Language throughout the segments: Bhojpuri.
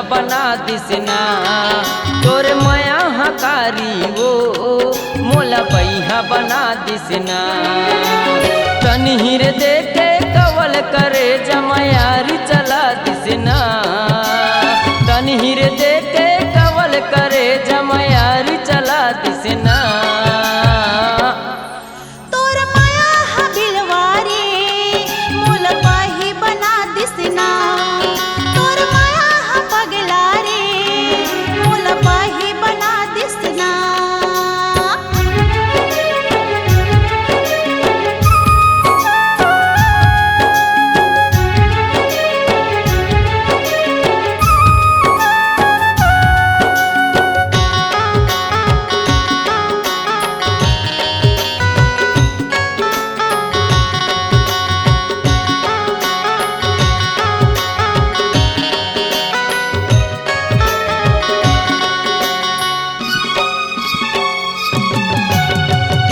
पहिया बना दिसना तोर माया हकारी वो मोला पहिया बना दिसना तनी हीर देखे कवल करे जमयारी चला दिसना तनी हीर देखे कवल करे जमयारी चला दिसना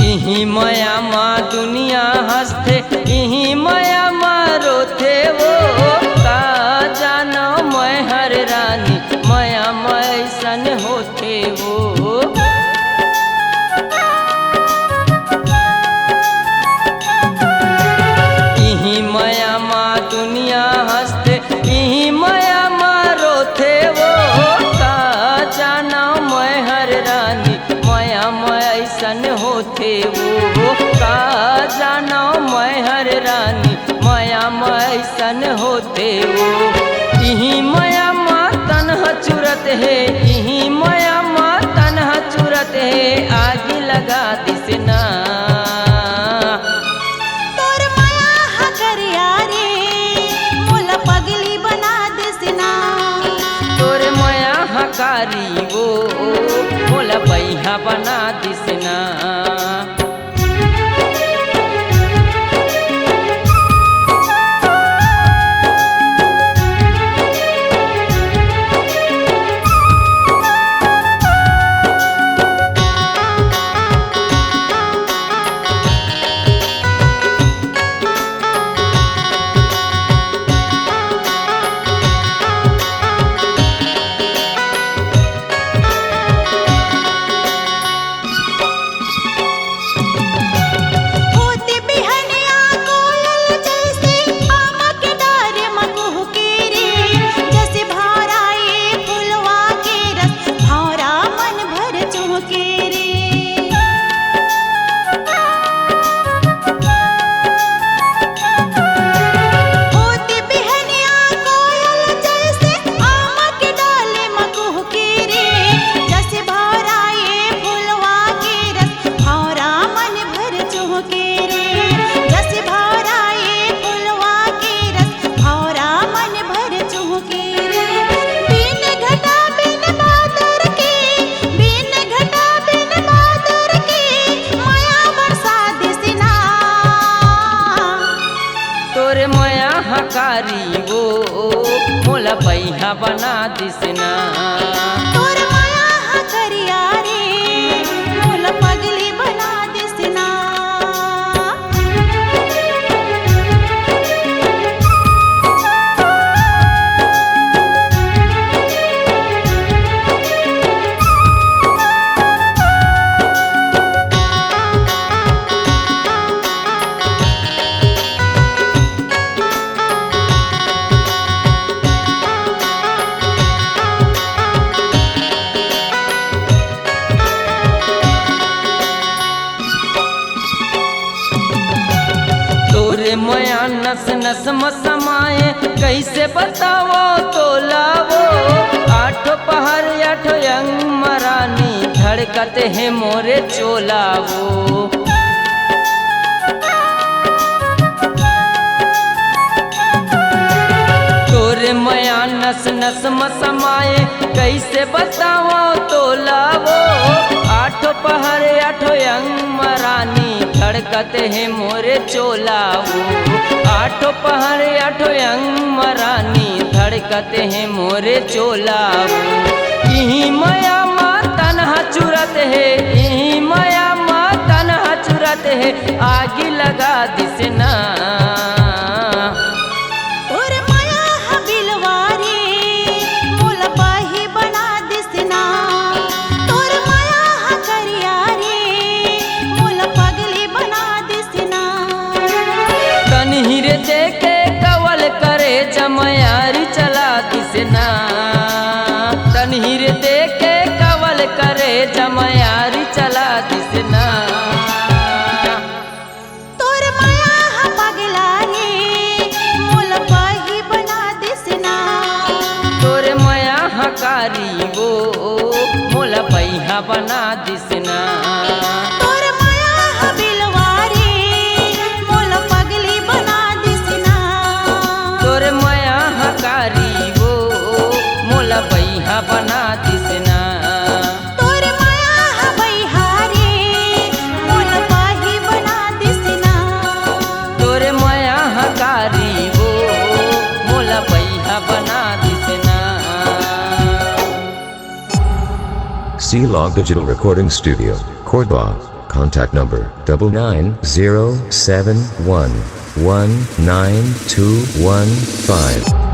इही माया माँ दुनिया हंसते इही माया मारो थे वो का जानो मैं हर रानी माया मैसन होते वो इही माया माँ दुनिया हंसते इही माया मारो थे वो का जानो मैं हर रानी माया मैसन होते वो का जानो मैं हर रानी माया मैसन होते वो इही माया माँ तन्हा चुरत है इही माया माँ तन्हा चुरत है आग लगा दिसना तोर माया हकरिया रे मोला पगली बना दिसना तोर माया हकारी वो मोला पहिया बना दिसना हकारी वो मोला पहिया बना दिसना तोर माया हकरिया रे मोला पगली बना दिसना माया नस नस में समाए कैसे बताओ तो लावो आठो पहर आठो यंग मरानी धड़कते हैं मोरे चोलावो तोरे माया नस नस में समाए कैसे बताओ तो लावो आठो पहर आठो यंग मरानी धड़कते हैं मोरे चोलावो आठो पहर आठो यंग मरानी धड़कते हैं मोरे चोलावो इही माया माँ तन्हा चुरत है इही माया माँ तन्हा चुरत है आग लगा दिसना और माया बिलवारी मोला हकारी वो मोला पैहा बना दिसना तोर माया हबिलवारी मोल पगली बना दिसना तोर माया हकारी वो मोला पैहा बना दिसना तोर माया हबैहारी मोल पाही बना दिसना तोर माया हकारी वो मोला पैहा बना दिसना C-Log Digital Recording Studio, Cordoba. Contact number 99071192115.